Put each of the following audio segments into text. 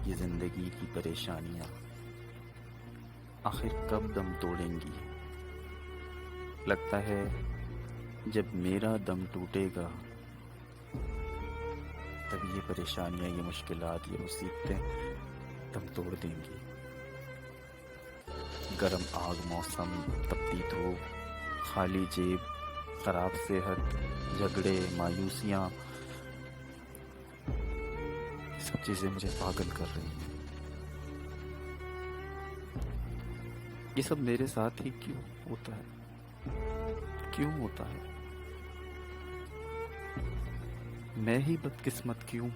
ये जिंदगी की परेशानियां आखिर कब दम तोड़ेंगी। लगता है जब मेरा दम टूटेगा तब ये परेशानियां, ये मुश्किलात, ये मुसीबतें दम तोड़ देंगी। गरम आग, मौसम, तपती धूप, खाली जेब, खराब सेहत, झगड़े, मायूसियां, सब चीजें मुझे पागल कर रही हैं। ये सब मेरे साथ ही क्यों होता है? क्यों होता है? मैं ही बदकिस्मत क्यों?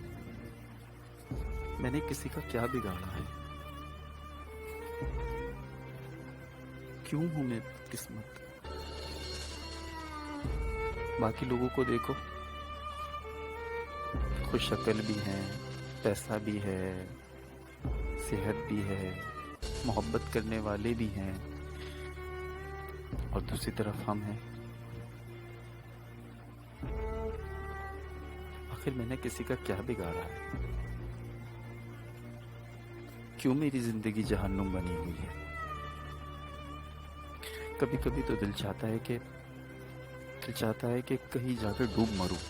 मैंने किसी का क्या बिगाड़ा है? क्यों हूं मैं बदकिस्मत? बाकी लोगों को देखो, खुश शक्ल भी हैं, पैसा भी है, सेहत भी है, मोहब्बत करने वाले भी हैं, और दूसरी तरफ हम हैं। आखिर मैंने किसी का क्या बिगाड़ा है? क्यों मेरी जिंदगी जहन्नुम बनी हुई है? कभी कभी तो दिल चाहता है कि कहीं जाकर डूब मरूं,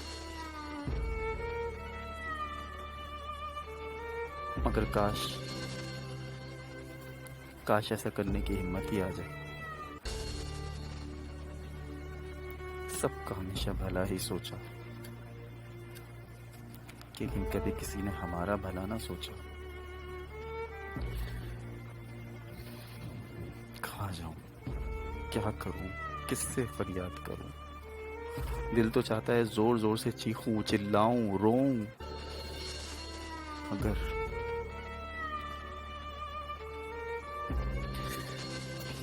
मगर काश ऐसा करने की हिम्मत ही आ जाए। सबका हमेशा भला ही सोचा, लेकिन कभी किसी ने हमारा भला ना सोचा। कहाँ जाऊं, क्या करूं, किससे फरियाद करूं? दिल तो चाहता है जोर जोर से चीखूं, चिल्लाऊं, रोऊं, मगर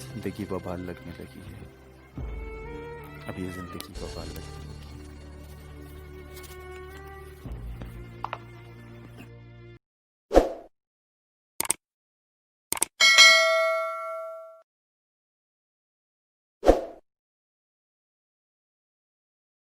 जिंदगी बवाल लगने लगी है। अब ये जिंदगी बवाल लगी है।